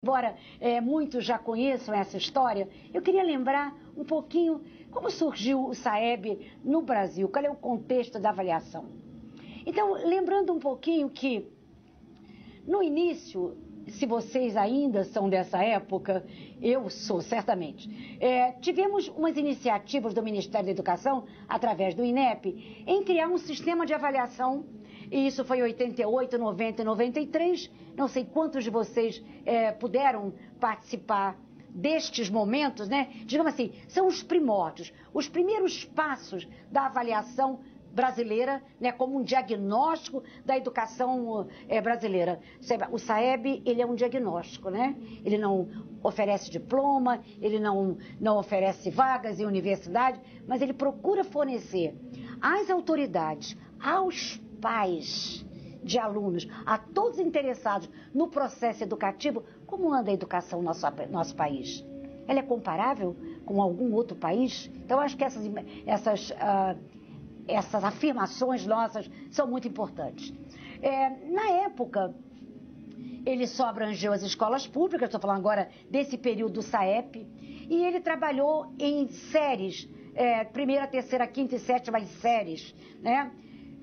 Embora muitos já conheçam essa história, eu queria lembrar um pouquinho como surgiu o SAEB no Brasil, qual é o contexto da avaliação. Então, lembrando um pouquinho que, no início, se vocês ainda são dessa época, eu sou, certamente, tivemos umas iniciativas do Ministério da Educação, através do INEP, em criar um sistema de avaliação. E isso foi em 88, 90 e 93. Não sei quantos de vocês puderam participar destes momentos, né? Digamos assim, são os primórdios, os primeiros passos da avaliação brasileira, né, como um diagnóstico da educação brasileira. O SAEB, ele é um diagnóstico, né? Ele não oferece diploma, ele não oferece vagas em universidade, mas ele procura fornecer às autoridades, aos pais de alunos, a todos interessados no processo educativo, como anda a educação no nosso país. Ela é comparável com algum outro país? Então, acho que essas afirmações nossas são muito importantes. Na época, ele só abrangeu as escolas públicas, estou falando agora desse período do SAEP, e ele trabalhou em séries, primeira, terceira, quinta e sétima séries, né?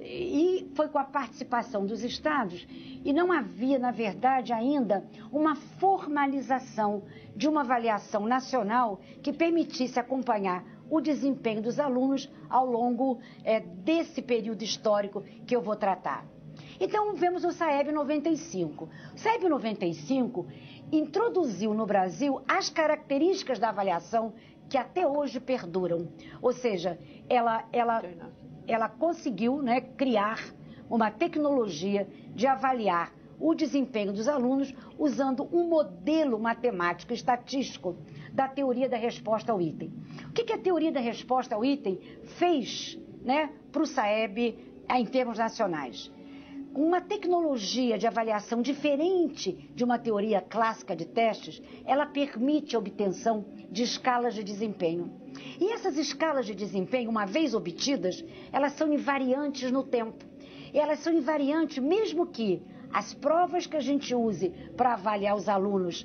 E foi com a participação dos estados, e não havia, na verdade, ainda uma formalização de uma avaliação nacional que permitisse acompanhar o desempenho dos alunos ao longo desse período histórico que eu vou tratar. Então, vemos o SAEB 95. O SAEB 95 introduziu no Brasil as características da avaliação que até hoje perduram. Ou seja, ela conseguiu, né, criar uma tecnologia de avaliar o desempenho dos alunos usando um modelo matemático estatístico da teoria da resposta ao item. O que a teoria da resposta ao item fez, né, para o SAEB em termos nacionais? Uma tecnologia de avaliação diferente de uma teoria clássica de testes, ela permite a obtenção de escalas de desempenho. E essas escalas de desempenho, uma vez obtidas, elas são invariantes no tempo. E elas são invariantes mesmo que as provas que a gente use para avaliar os alunos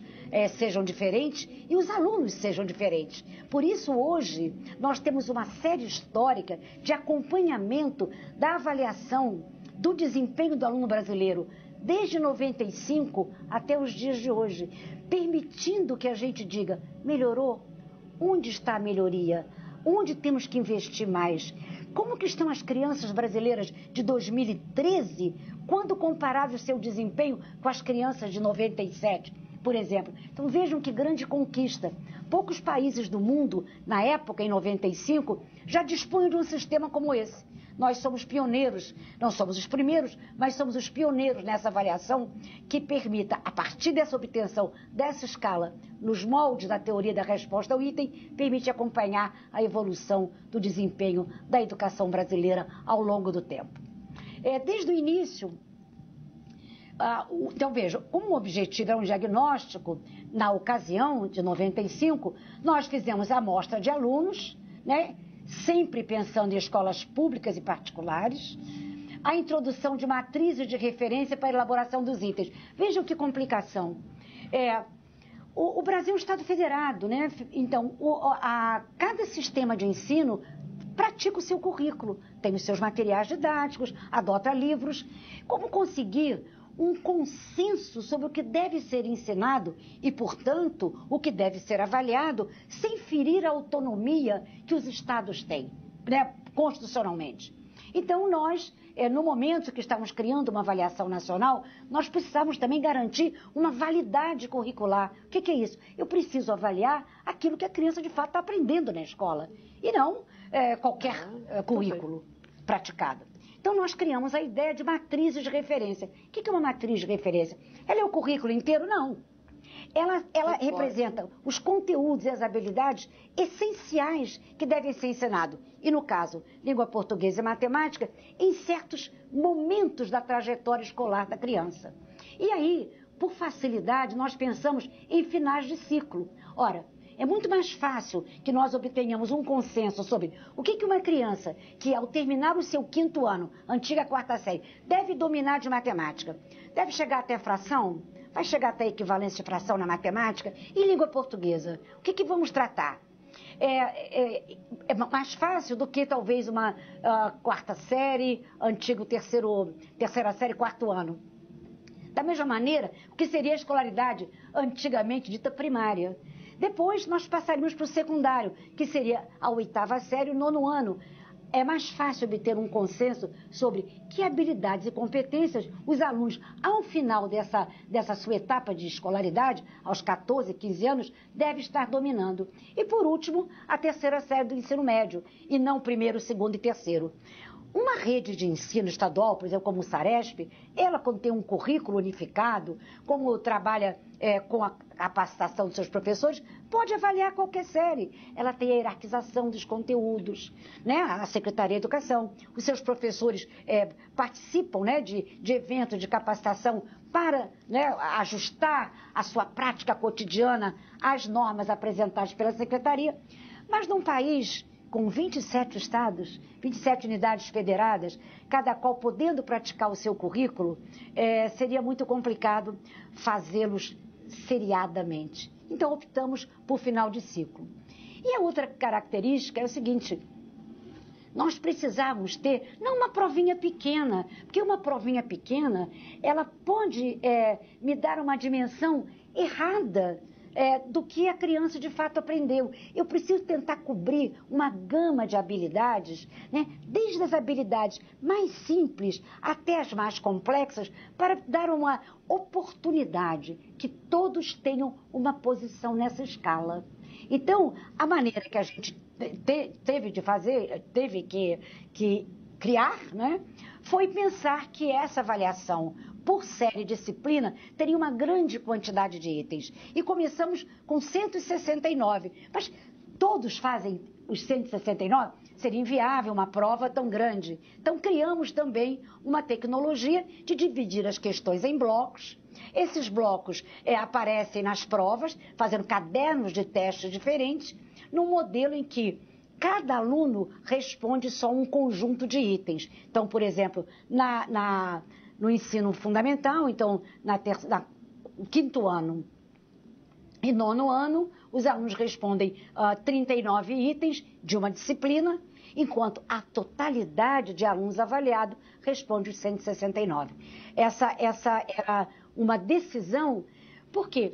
sejam diferentes e os alunos sejam diferentes. Por isso, hoje, nós temos uma série histórica de acompanhamento da avaliação do desempenho do aluno brasileiro, desde 95 até os dias de hoje, permitindo que a gente diga, melhorou? Onde está a melhoria? Onde temos que investir mais? Como que estão as crianças brasileiras de 2013, quando comparado o seu desempenho com as crianças de 97, por exemplo? Então vejam que grande conquista. Poucos países do mundo, na época, em 95, já dispunham de um sistema como esse. Nós somos pioneiros, não somos os primeiros, mas somos os pioneiros nessa avaliação que permita, a partir dessa obtenção dessa escala, nos moldes da teoria da resposta ao item, permite acompanhar a evolução do desempenho da educação brasileira ao longo do tempo. Desde o início, então veja, como o objetivo era um diagnóstico, na ocasião de 95, nós fizemos a amostra de alunos, né? Sempre pensando em escolas públicas e particulares, a introdução de matrizes de referência para a elaboração dos itens. Vejam que complicação. O Brasil é um Estado federado, né? Então, cada sistema de ensino pratica o seu currículo, tem os seus materiais didáticos, adota livros. Como conseguir um consenso sobre o que deve ser ensinado e, portanto, o que deve ser avaliado, sem ferir a autonomia que os estados têm, né, constitucionalmente. Então, nós, no momento que estamos criando uma avaliação nacional, nós precisamos também garantir uma validade curricular. O que é isso? Eu preciso avaliar aquilo que a criança, de fato, está aprendendo na escola, e não qualquer currículo praticado. Então, nós criamos a ideia de matrizes de referência. O que é uma matriz de referência? Ela é o currículo inteiro? Não. Ela representa os conteúdos e as habilidades essenciais que devem ser ensinados. E, no caso, língua portuguesa e matemática, em certos momentos da trajetória escolar da criança. E aí, por facilidade, nós pensamos em finais de ciclo. Ora, é muito mais fácil que nós obtenhamos um consenso sobre o que uma criança que, ao terminar o seu 5º ano, antiga 4ª série, deve dominar de matemática. Deve chegar até fração? vai chegar até a equivalência de fração na matemática e língua portuguesa. O que vamos tratar? É mais fácil do que talvez uma quarta série, antigo terceira série, quarto ano. Da mesma maneira, o que seria a escolaridade antigamente dita primária. Depois nós passaríamos para o secundário, que seria a oitava série, o nono ano. É mais fácil obter um consenso sobre que habilidades e competências os alunos, ao final dessa sua etapa de escolaridade, aos 14, 15 anos, devem estar dominando. E, por último, a terceira série do ensino médio, e não o primeiro, segundo e terceiro. Uma rede de ensino estadual, por exemplo, como o Saresp, ela quando tem um currículo unificado, como trabalha com a capacitação dos seus professores, pode avaliar qualquer série. Ela tem a hierarquização dos conteúdos, né? A Secretaria de Educação, os seus professores participam, né, de eventos de capacitação para, né, ajustar a sua prática cotidiana às normas apresentadas pela Secretaria. Mas num país com 27 estados, 27 unidades federadas, cada qual podendo praticar o seu currículo, seria muito complicado fazê-los seriadamente. Então, optamos por final de ciclo. E a outra característica é o seguinte: nós precisávamos ter, não uma provinha pequena, porque uma provinha pequena, ela pode me dar uma dimensão errada do que a criança de fato aprendeu. Eu preciso tentar cobrir uma gama de habilidades, né? Desde as habilidades mais simples até as mais complexas, para dar uma oportunidade que todos tenham uma posição nessa escala. Então, a maneira que a gente teve que criar, né, foi pensar que essa avaliação por série disciplina teria uma grande quantidade de itens. E começamos com 169, mas todos fazem os 169? Seria inviável uma prova tão grande. Então, criamos também uma tecnologia de dividir as questões em blocos. Esses blocos aparecem nas provas, fazendo cadernos de testes diferentes, num modelo em que cada aluno responde só um conjunto de itens. Então, por exemplo, no ensino fundamental, então, no quinto ano e nono ano, os alunos respondem 39 itens de uma disciplina, enquanto a totalidade de alunos avaliados responde os 169. Essa era uma decisão, porque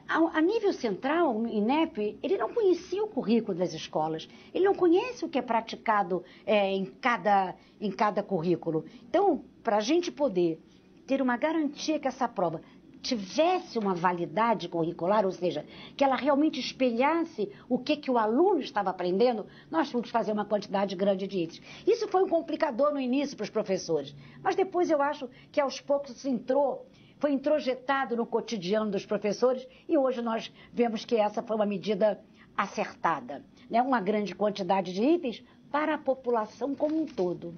a nível central, o INEP, ele não conhecia o currículo das escolas, ele não conhece o que é praticado em cada currículo. Então, para a gente poder ter uma garantia que essa prova tivesse uma validade curricular, ou seja, que ela realmente espelhasse o que o aluno estava aprendendo, nós tínhamos que fazer uma quantidade grande de itens. Isso foi um complicador no início para os professores, mas depois eu acho que aos poucos foi introjetado no cotidiano dos professores e hoje nós vemos que essa foi uma medida acertada, né? Uma grande quantidade de itens para a população como um todo.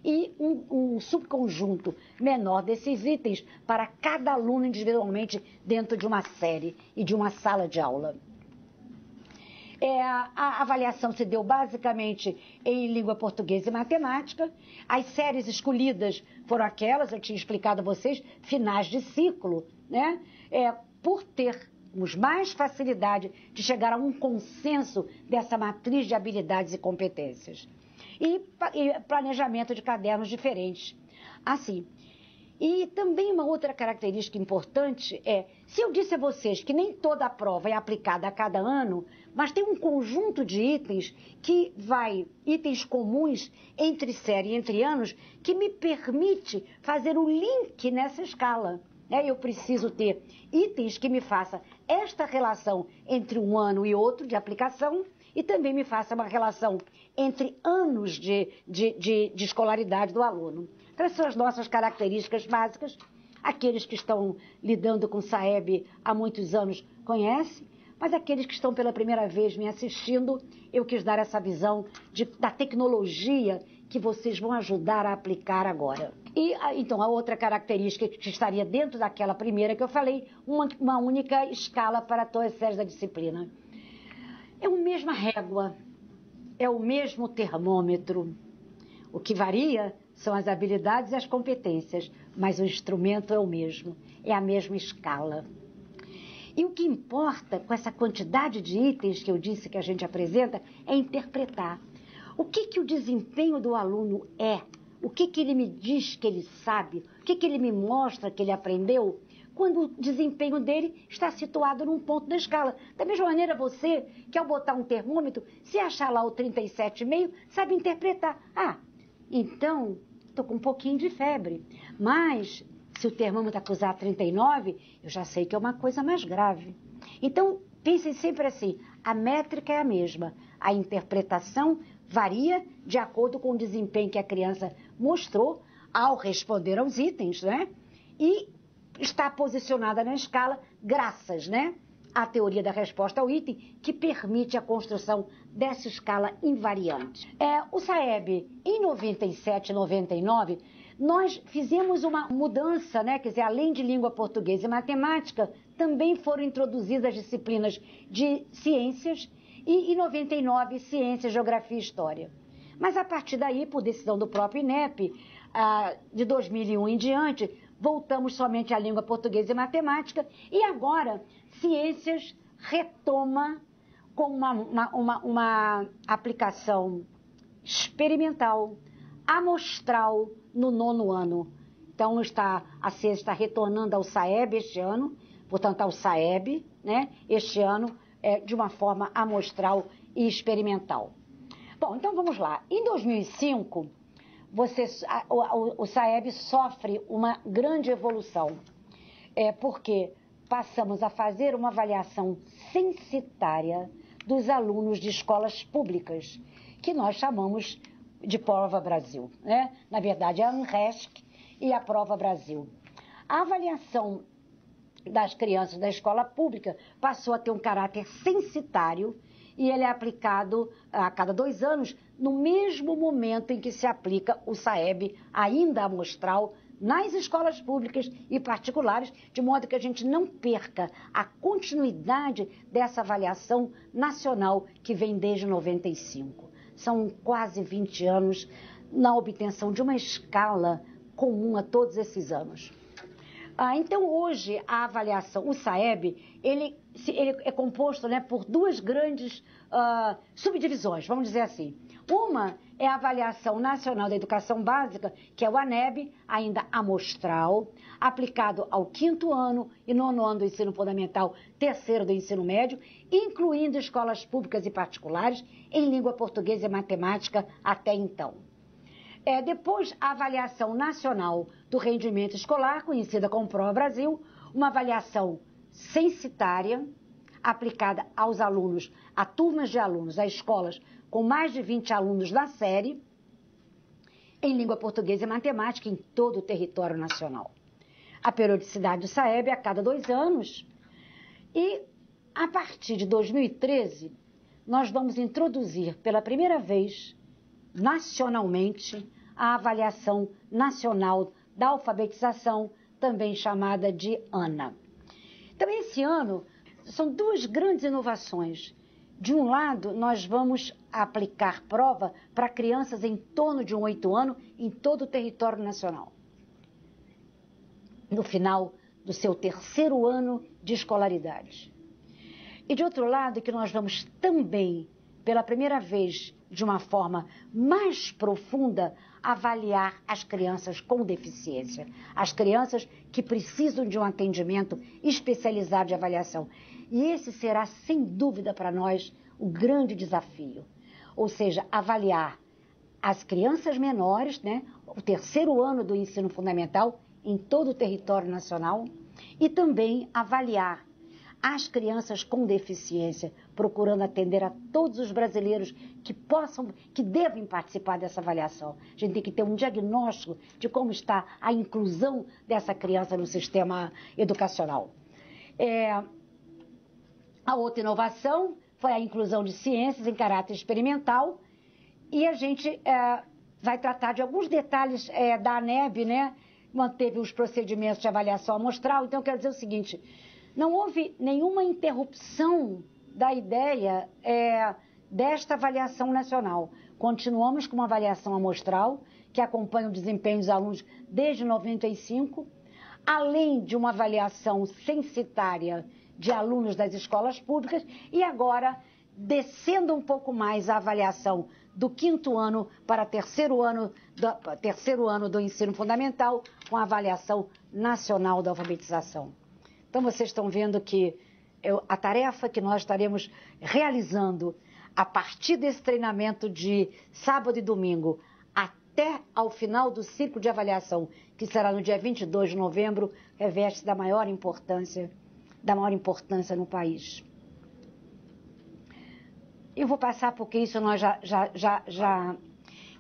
E um subconjunto menor desses itens para cada aluno individualmente dentro de uma série e de uma sala de aula. A avaliação se deu basicamente em língua portuguesa e matemática. As séries escolhidas foram aquelas, eu tinha explicado a vocês, finais de ciclo, né? Por termos mais facilidade de chegar a um consenso dessa matriz de habilidades e competências. E planejamento de cadernos diferentes. Assim. E também uma outra característica importante se eu disse a vocês que nem toda a prova é aplicada a cada ano, mas tem um conjunto de itens itens comuns entre série e entre anos, que me permite fazer o link nessa escala. Eu preciso ter itens que me façam esta relação entre um ano e outro de aplicação, e também me faça uma relação entre anos de escolaridade do aluno. Então, essas são as nossas características básicas. Aqueles que estão lidando com SAEB há muitos anos conhecem, mas aqueles que estão pela primeira vez me assistindo, eu quis dar essa visão da tecnologia que vocês vão ajudar a aplicar agora. E, então, a outra característica que estaria dentro daquela primeira que eu falei, uma única escala para todas as séries da disciplina. É a mesma régua, é o mesmo termômetro. O que varia são as habilidades e as competências, mas o instrumento é o mesmo, é a mesma escala. E o que importa com essa quantidade de itens que eu disse que a gente apresenta é interpretar. O que o desempenho do aluno é? O que ele me diz que ele sabe? O que ele me mostra que ele aprendeu? Quando o desempenho dele está situado num ponto da escala. Da mesma maneira, você, que ao botar um termômetro, se achar lá o 37,5, sabe interpretar. Ah, então, estou com um pouquinho de febre. Mas, se o termômetro acusar 39, eu já sei que é uma coisa mais grave. Então, pensem sempre assim, a métrica é a mesma. A interpretação varia de acordo com o desempenho que a criança mostrou ao responder aos itens, né? E está posicionada na escala graças, né, à teoria da resposta ao item, que permite a construção dessa escala invariante. O SAEB, em 97 e 99, nós fizemos uma mudança, né, quer dizer, além de língua portuguesa e matemática, também foram introduzidas as disciplinas de ciências e, em 99, ciência, geografia e história. Mas, a partir daí, por decisão do próprio INEP, de 2001 em diante, voltamos somente à língua portuguesa e matemática, e agora ciências retoma com uma aplicação experimental, amostral, no 9º ano. Então, a ciência está retornando ao SAEB este ano, portanto, ao SAEB, né, este ano, de uma forma amostral e experimental. Bom, então vamos lá. Em 2005... o SAEB sofre uma grande evolução, porque passamos a fazer uma avaliação censitária dos alunos de escolas públicas, que nós chamamos de Prova Brasil, né? Na verdade, é a ANRESC e a Prova Brasil. A avaliação das crianças da escola pública passou a ter um caráter censitário, e ele é aplicado a cada 2 anos, no mesmo momento em que se aplica o SAEB, ainda amostral, nas escolas públicas e particulares, de modo que a gente não perca a continuidade dessa avaliação nacional que vem desde 95. São quase 20 anos na obtenção de uma escala comum a todos esses anos. Então, hoje, a avaliação, o SAEB, ele é composto, né, por 2 grandes subdivisões, vamos dizer assim. Uma é a Avaliação Nacional da Educação Básica, que é o ANEB, ainda amostral, aplicado ao 5º ano e 9º ano do ensino fundamental, 3º do ensino médio, incluindo escolas públicas e particulares, em língua portuguesa e matemática até então. Depois, a Avaliação Nacional do Rendimento Escolar, conhecida como Prova Brasil, uma avaliação censitária, aplicada aos alunos, a turmas de alunos, a escolas com mais de 20 alunos na série, em língua portuguesa e matemática, em todo o território nacional. A periodicidade do SAEB é a cada 2 anos, e a partir de 2013, nós vamos introduzir pela primeira vez, nacionalmente, a Avaliação Nacional da Alfabetização, também chamada de ANA. Então, esse ano, são 2 grandes inovações. De um lado, nós vamos aplicar prova para crianças em torno de 8 anos em todo o território nacional, no final do seu 3º ano de escolaridade. E, de outro lado, que nós vamos também, pela primeira vez, de uma forma mais profunda, avaliar as crianças com deficiência, as crianças que precisam de um atendimento especializado de avaliação. E esse será, sem dúvida, para nós, o grande desafio. Ou seja, avaliar as crianças menores, né, o 3º ano do ensino fundamental, em todo o território nacional, e também avaliar as crianças com deficiência, procurando atender a todos os brasileiros que devem participar dessa avaliação. A gente tem que ter um diagnóstico de como está a inclusão dessa criança no sistema educacional. A outra inovação foi a inclusão de ciências em caráter experimental, e a gente vai tratar de alguns detalhes da ANEB, né? Manteve os procedimentos de avaliação amostral. Então, quero dizer o seguinte: não houve nenhuma interrupção da ideia desta avaliação nacional. Continuamos com uma avaliação amostral, que acompanha o desempenho dos alunos desde 95, além de uma avaliação censitária de alunos das escolas públicas e agora descendo um pouco mais a avaliação do 5º ano para terceiro ano do ensino fundamental, com a avaliação nacional da alfabetização. Então, vocês estão vendo que a tarefa que nós estaremos realizando a partir desse treinamento de sábado e domingo até ao final do ciclo de avaliação, que será no dia 22 de novembro, reveste da maior importância no país. Eu vou passar porque isso nós já...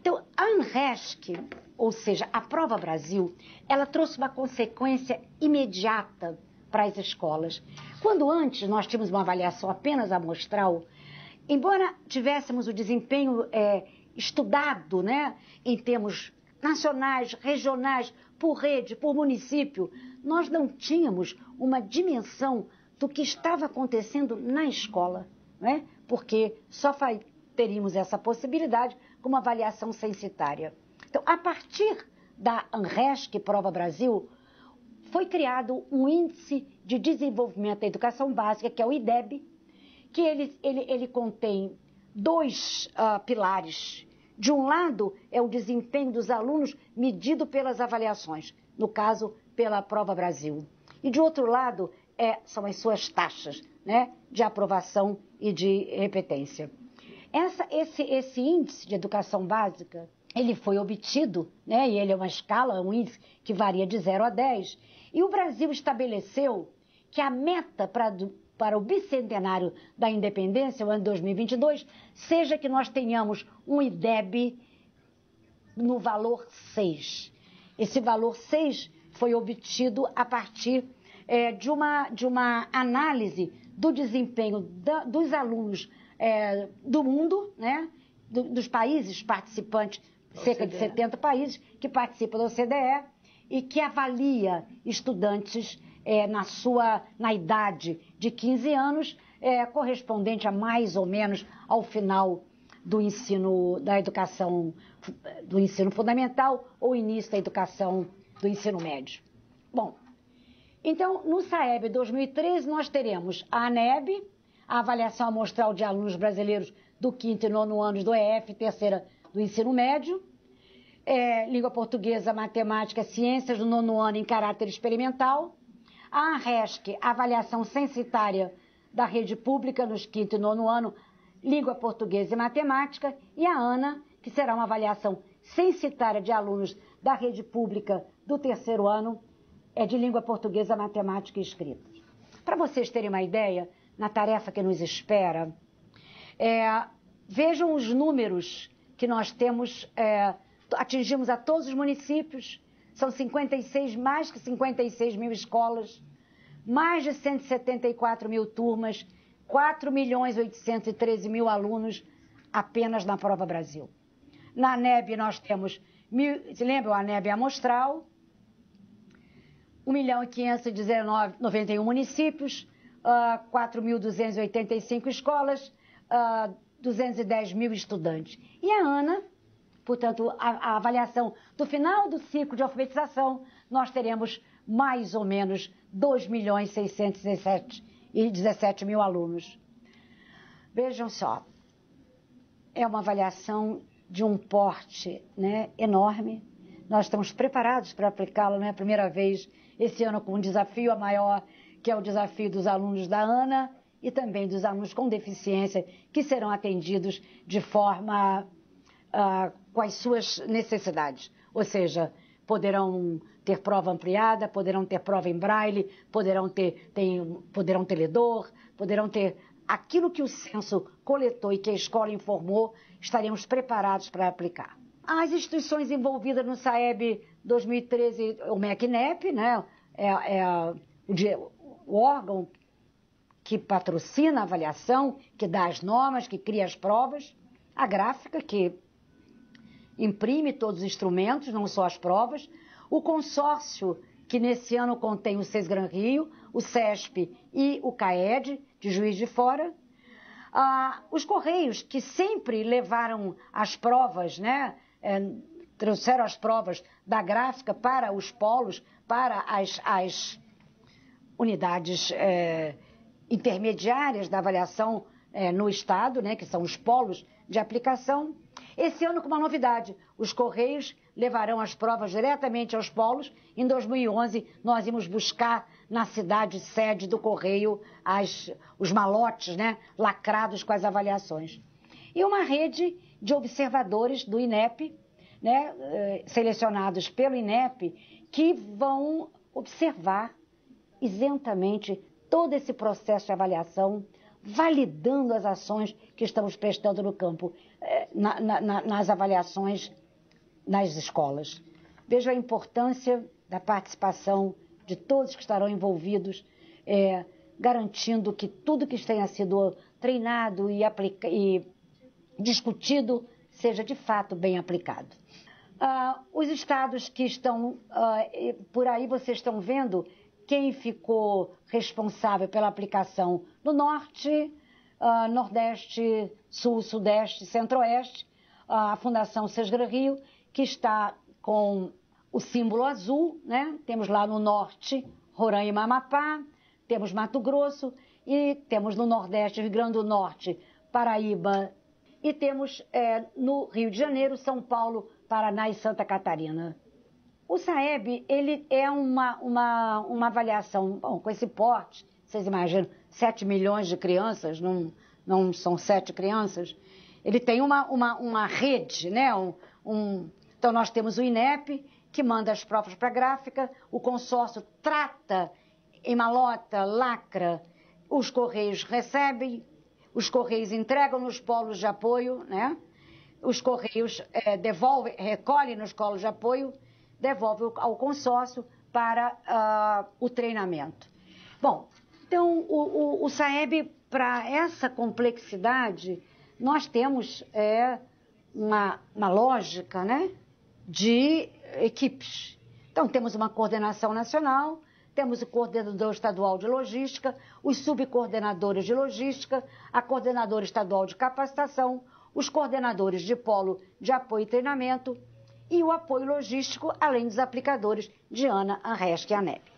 Então, a ANRESC, ou seja, a Prova Brasil, ela trouxe uma consequência imediata para as escolas. Quando antes nós tínhamos uma avaliação apenas amostral, embora tivéssemos o desempenho estudado, né, em termos nacionais, regionais, por rede, por município, nós não tínhamos uma dimensão do que estava acontecendo na escola, né? Porque só teríamos essa possibilidade com uma avaliação censitária. Então, a partir da ANRESC Prova Brasil, foi criado um Índice de Desenvolvimento da Educação Básica, que é o IDEB, que ele contém dois pilares. De um lado, é o desempenho dos alunos medido pelas avaliações, no caso, pela Prova Brasil. E, de outro lado, são as suas taxas, né, de aprovação e de repetência. Esse índice de educação básica, ele foi obtido, né, e ele é uma escala, um índice que varia de 0 a 10, e o Brasil estabeleceu que a meta para o bicentenário da independência, o ano 2022, seja que nós tenhamos um IDEB no valor 6. Esse valor 6 foi obtido a partir de uma análise do desempenho dos alunos do mundo, né, dos países participantes, cerca de 70 países que participam da OCDE e que avalia estudantes na idade de 15 anos, correspondente a mais ou menos ao final do ensino, da educação, do ensino fundamental ou início da educação do ensino médio. Bom, então, no SAEB 2013, nós teremos a ANEB, a avaliação amostral de alunos brasileiros do 5º e 9º anos do EF, terceira do ensino médio, língua portuguesa, matemática, ciências do 9º ano em caráter experimental, a ANRESC, a avaliação censitária da rede pública nos 5º e 9º ano, língua portuguesa e matemática, e a ANA, que será uma avaliação censitária de alunos da rede pública do terceiro ano, de língua portuguesa, matemática e escrita. Para vocês terem uma ideia, na tarefa que nos espera, vejam os números que nós temos, atingimos a todos os municípios, são mais que 56 mil escolas, mais de 174 mil turmas, 4.813.000 alunos apenas na Prova Brasil. Na ANEB nós temos, se lembram, a ANEB amostral, 1.591 municípios, 4.285 escolas, 210 mil estudantes. E a ANA, portanto, a avaliação do final do ciclo de alfabetização, nós teremos mais ou menos 2.617.000 alunos. Vejam só, é uma avaliação de um porte, né, enorme. Nós estamos preparados para aplicá-la, não é a primeira vez, esse ano com um desafio maior, que é o desafio dos alunos da ANA e também dos alunos com deficiência, que serão atendidos de forma com as suas necessidades. Ou seja, poderão ter prova ampliada, poderão ter prova em braille, poderão ter ledor, poderão ter aquilo que o censo coletou e que a escola informou, estaremos preparados para aplicar. As instituições envolvidas no SAEB 2013, o MECNEP, né, o órgão que patrocina a avaliação, que dá as normas, que cria as provas, a gráfica, que imprime todos os instrumentos, não só as provas, o consórcio, que nesse ano contém o SESGRAN Rio, o CESP e o CAED, de Juiz de Fora, os Correios, que sempre levaram as provas, né, trouxeram as provas da gráfica para os polos, para as unidades intermediárias da avaliação no Estado, né, que são os polos de aplicação. Esse ano, com uma novidade, os Correios levarão as provas diretamente aos polos. Em 2011, nós íamos buscar na cidade sede do Correio os malotes, né, lacrados com as avaliações. E uma rede de observadores do INEP, né, selecionados pelo INEP, que vão observar isentamente todo esse processo de avaliação, validando as ações que estamos prestando no campo, nas avaliações nas escolas. Vejo a importância da participação de todos que estarão envolvidos, garantindo que tudo que tenha sido treinado e discutido seja de fato bem aplicado. Os estados que estão por aí, vocês estão vendo quem ficou responsável pela aplicação no Norte, Nordeste, Sul, Sudeste, Centro-Oeste, a Fundação Sesgra Rio, que está com o símbolo azul, né? Temos lá no Norte, Roraima e Amapá, temos Mato Grosso e temos no Nordeste, Rio Grande do Norte, Paraíba e temos no Rio de Janeiro, São Paulo, Paraná e Santa Catarina. O SAEB, ele é uma avaliação, bom, com esse porte, vocês imaginam, 7 milhões de crianças, não são 7 crianças, ele tem uma rede, né? Então nós temos o INEP, que manda as provas para a gráfica, o consórcio trata, emalota, lacra, os Correios recebem, os Correios entregam nos polos de apoio, né? Os Correios recolhem nos polos de apoio, devolve ao consórcio para o treinamento. Bom, então o SAEB, para essa complexidade, nós temos uma lógica, né, de equipes. Então temos uma coordenação nacional, temos o coordenador estadual de logística, os subcoordenadores de logística, a coordenadora estadual de capacitação, os coordenadores de polo de apoio e treinamento, e o apoio logístico, além dos aplicadores de ANA, ANRESC e ANEP.